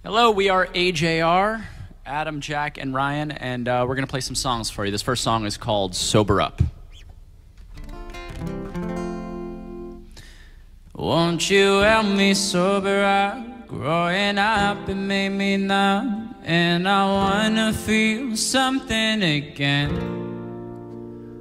Hello, we are AJR, Adam, Jack, and Ryan, and we're going to play some songs for you. This first song is called Sober Up. Won't you help me sober up? Growing up, it made me numb, and I wanna feel something again.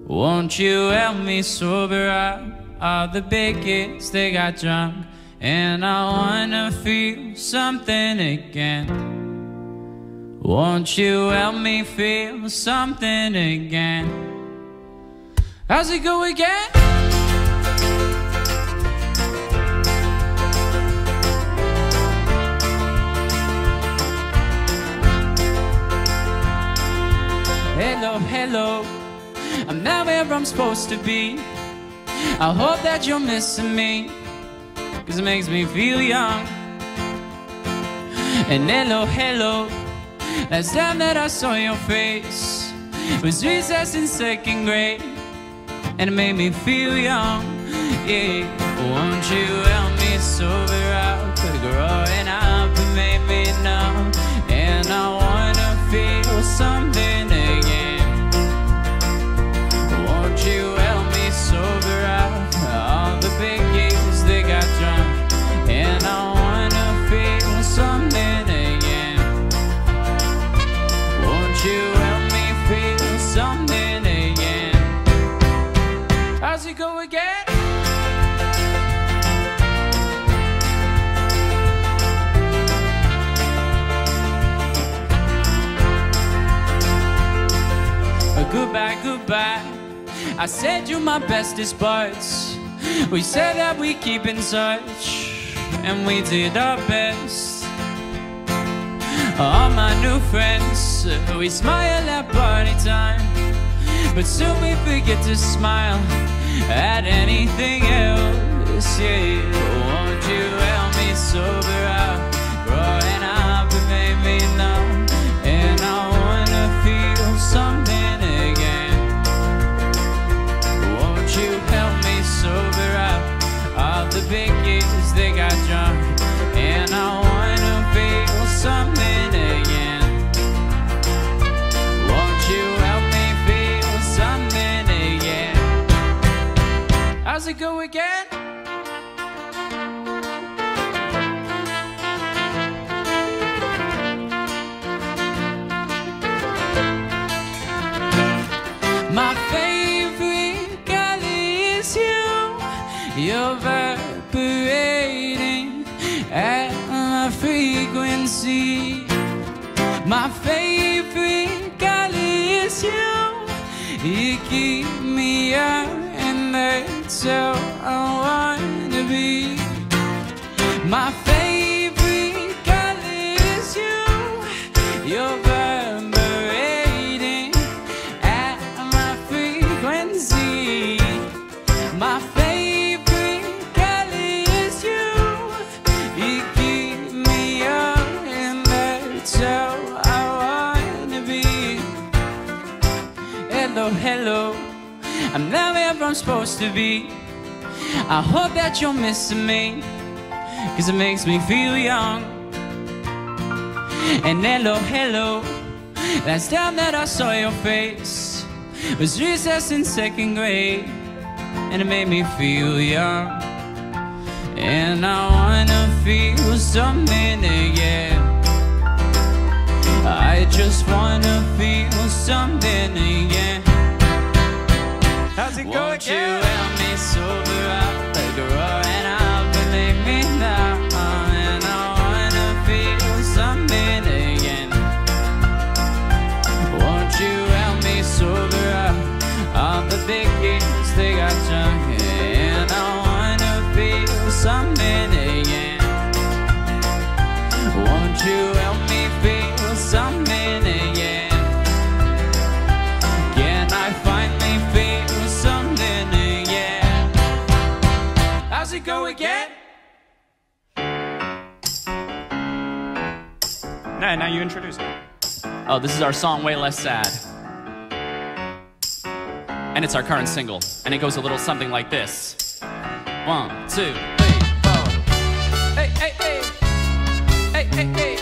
Won't you help me sober up? All the big kids, they got drunk, and I wanna feel something again. Won't you help me feel something again? How's it go again? Hello, hello, I'm not where I'm supposed to be. I hope that you're missing me, 'cause it makes me feel young. And hello, hello, last time that I saw your face was recess in second grade, and it made me feel young, yeah. Won't you help me sober up? Growing up, it made me numb, and I wanna feel something again. Won't you help me sober up? All the big kids, they got drunk, and I wanna feel something again. Won't you help me feel something again? How's it go again? Goodbye, goodbye, I said you're my bestest buds. We said that we keep in touch, and we did our best. All my new friends, we smile at party time, but soon we forget to smile at anything else, yeah. Won't you help me sober up? Growing up, it made me numb, and I wanna feel something again. Won't you help me sober up? All the big kids, they got drunk, and I wanna feel something again. Won't you help me feel something again? How's it go again? My favorite color is you. You're vibrating at my frequency. My favorite color is you. You keep me up, and that's how I wanna be. My favorite color is you. You're vibrating at my frequency. My favorite color is you. You keep me up, and that's how I wanna be. Hello, hello, I'm not where I'm supposed to be. I hope that you're missing me, 'cause it makes me feel young. And hello, hello, last time that I saw your face was recess in second grade, and it made me feel young. And I wanna feel something again. I just wanna feel something again. How's it go again? Won't you help me sober up? Growing up, it made me numb, and I wanna feel something again. Won't you help me sober up? All the big kids, they got drunk, and I wanna feel something again. Won't you help me feel something again? Can I finally feel something again? How's it go again? Now you introduce me. Oh, this is our song, Way Less Sad. And it's our current single, and it goes a little something like this. 1, 2, 3, 4. Hey, hey, hey. Hey, hey, hey.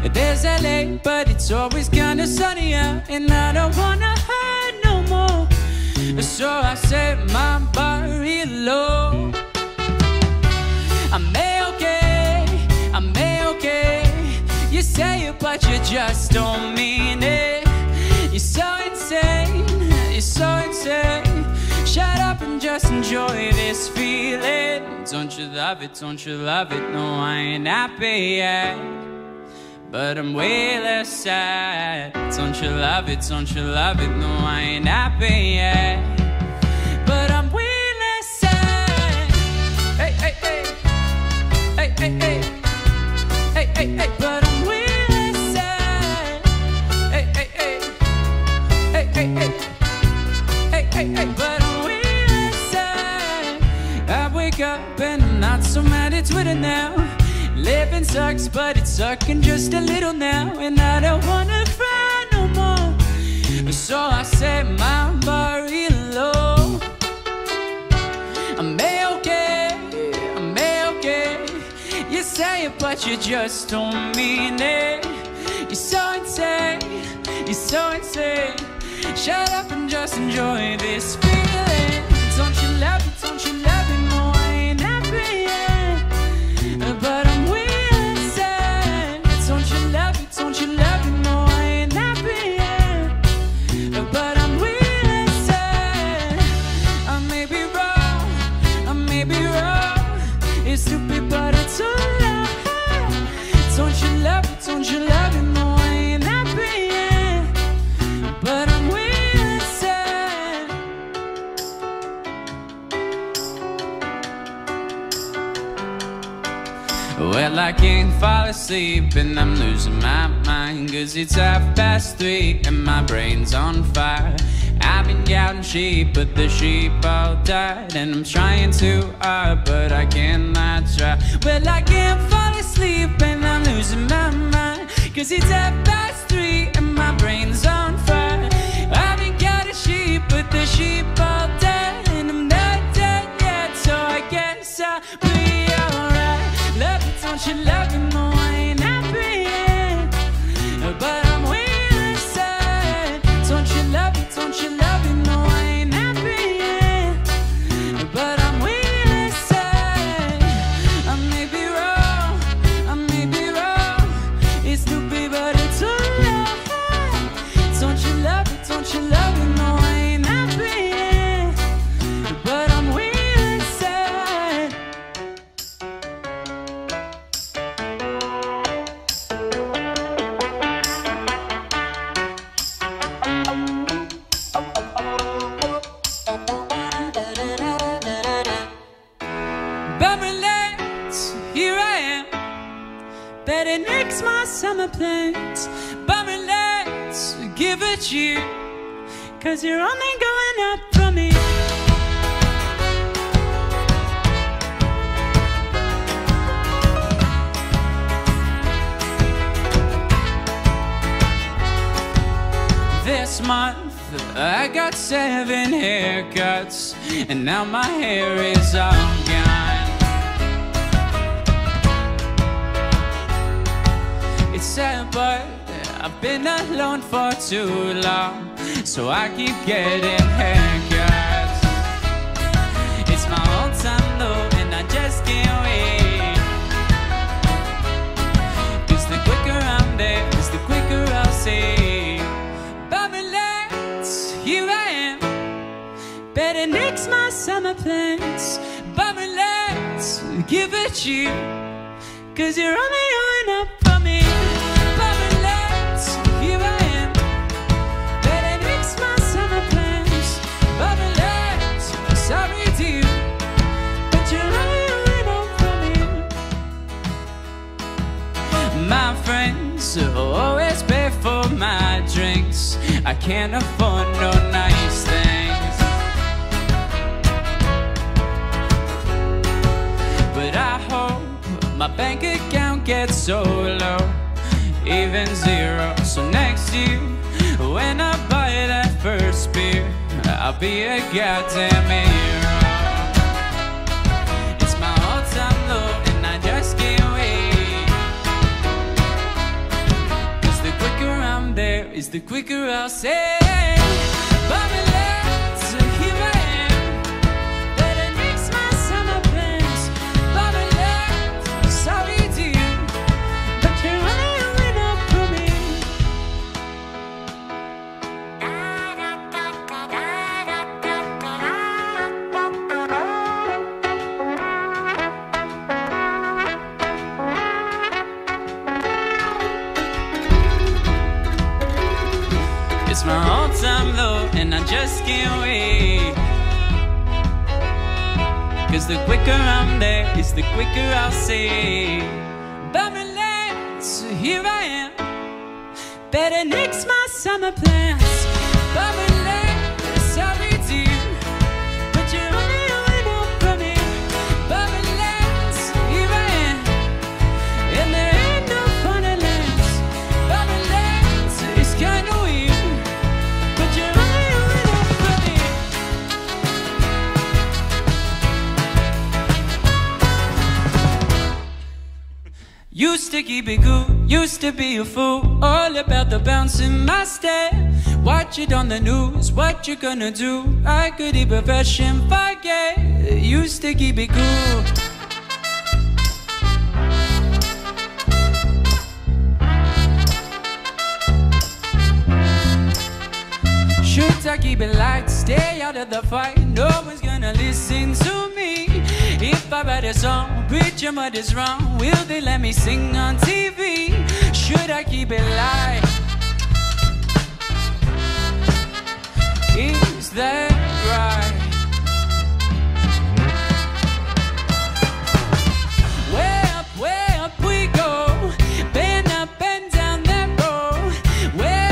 There's LA, but it's always kinda sunny out, and I don't wanna hide no more. So I set my bar real low. I'm A-okay, I'm A-okay. You say it, but you just don't mean it. You're so insane, you're so insane. Shut up and just enjoy this feeling. Don't you love it, don't you love it? No, I ain't happy yet, but I'm way less sad. Don't you love it, don't you love it? No, I ain't happy yet, but I'm way less sad. Hey, hey, hey. Hey, hey, hey. Hey, hey, hey. But I'm way less sad. Hey, hey, hey. Hey, hey, hey. Hey, hey, hey. But I'm way less sad. I wake up and I'm not so mad at Twitter now. Living sucks, but it's sucking just a little now, and I don't wanna cry no more. So I set my bar real low. I'm A-okay, I'm A-okay. You say it, but you just don't mean it. You're so insane, you're so insane. Shut up and just enjoy this feeling. Don't you love it, don't you love it? No, I ain't happy yet, but I'm way less sad. Don't you love it, don't you love it? No, I ain't happy yet, but I'm way less sad. I may be wrong, I may be wrong. It's stupid, but it's alright. Don't you love it, don't you love it? No, I ain't happy yet, but I'm way less sad. Well, I can't fall asleep and I'm losing my mind, 'cause it's 3:30 and my brain's on fire. I've been counting sheep, but the sheep all died, and I'm trying too hard, but I cannot try. Well, I can't fall asleep and I'm losing my mind, 'cause it's 3:30 and my brain's on fire. I've been counting sheep, but the sheep all died, and I'm not dead yet, so I guess I'll be alright. Love it, don't you love it? No, I ain't happy yet, but I'm way less sad. Don't you love it, don't you love it? No, I ain't happy yet, but I'm way less sad. I may be wrong, I may be wrong. It's stupid, but it's alright. Don't you love it, don't you love it? No, I ain't happy yet, but I'm way less sad. Bummerland, here I am, betting next my summer plans. Bummerland, give it you, 'cause you're only going up from me. This month I got 7 haircuts, and now my hair is all gone. It's sad, but I've been alone for too long, so I keep getting haircuts. It's my old time low, and I just can't wait, 'cause the quicker I'm there, 'cause the quicker I'll see. Bummerland, here I am, better next my summer plans. Bummerland, give it you, 'cause you're only going up for me. Bummerland, here I am, better next my summer plans. Bummerland, sorry to you, but you're only going up for me. My friends always pay for my drinks. I can't afford no nice things, but I hope my bank account gets so low, even zero. So next year, when I buy that first beer, I'll be a goddamn hero. It's my all-time low, and I just can't wait. is the quicker I'll say. Bummerland, so here I am. Better nix my summer plans. Bummerland, sorry to you, but you're only a winner for me. It's my all-time low and I just can't wait. 'Cause the quicker I'm there, it's the quicker I'll say. Bummerland, so here I am. Better nix my summer plans. Bummerland, sorry to you, but you're only a winner for me. Bummerland, so here I am, and there ain't no funny lands. Bummerland, so it's kinda weird, but you're only a winner for me. Used to keep it cool, used to be a fool, all about the bouncing my step. Watch it on the news, what you gonna do? I could eat profession, forget. Used to keep it cool. Should I keep it light, stay out of the fight? No one's gonna listen to me. If I write a song, preacher what is wrong? Will they let me sing on TV? Should I keep it light? Is that right? Way up we go, bend up and down that road. Way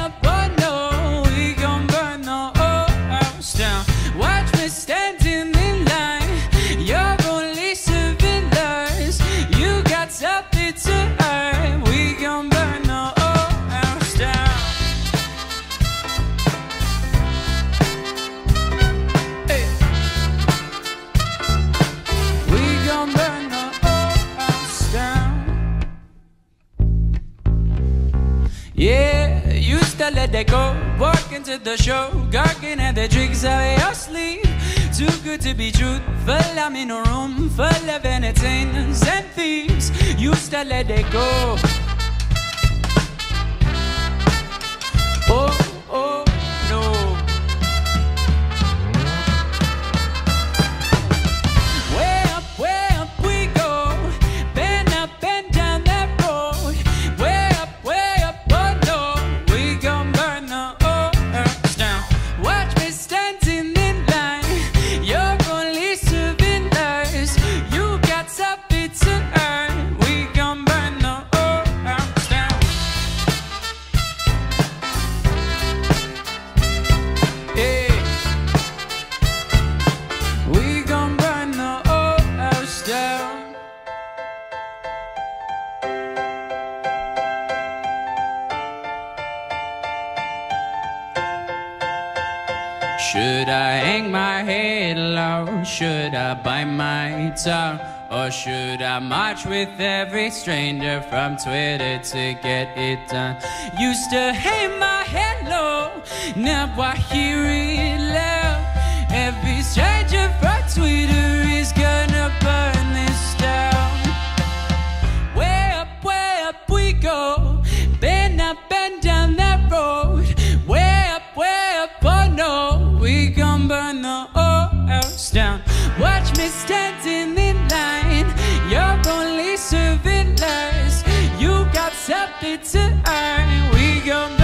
up, oh no, we gon' burn the whole house down. Watch me standing in line, you're only serving lies. You got something to hide, we gon' burn the whole house down. Hey. We gon' burn the whole house down. Yeah, used to let that go, walk into the show, gawking at the drinks out of your sleeve. Too good to be true, full I'm in a room full of entertainers and thieves. Used to let it go. Oh, oh, no. Way up we go, bend up and down that road. Way up, oh no, we gon' burn the whole house down. Watch me standing in line, you're only serving lies. You got something to earn, we gon' burn the whole house down. Hey, we gon' burn the whole house down. Should I hang my head low? Should I bite my tongue? Or should I march with every stranger from Twitter to get it done? Used to hang my head low, now I hear it loud. Every stranger from Twitter is gonna burn this down. Way up we go, bend up and down that road. Way up, oh no, we gon' burn the whole house down. Watch me standing in line, you're only serving lies. You got something to earn, we gon'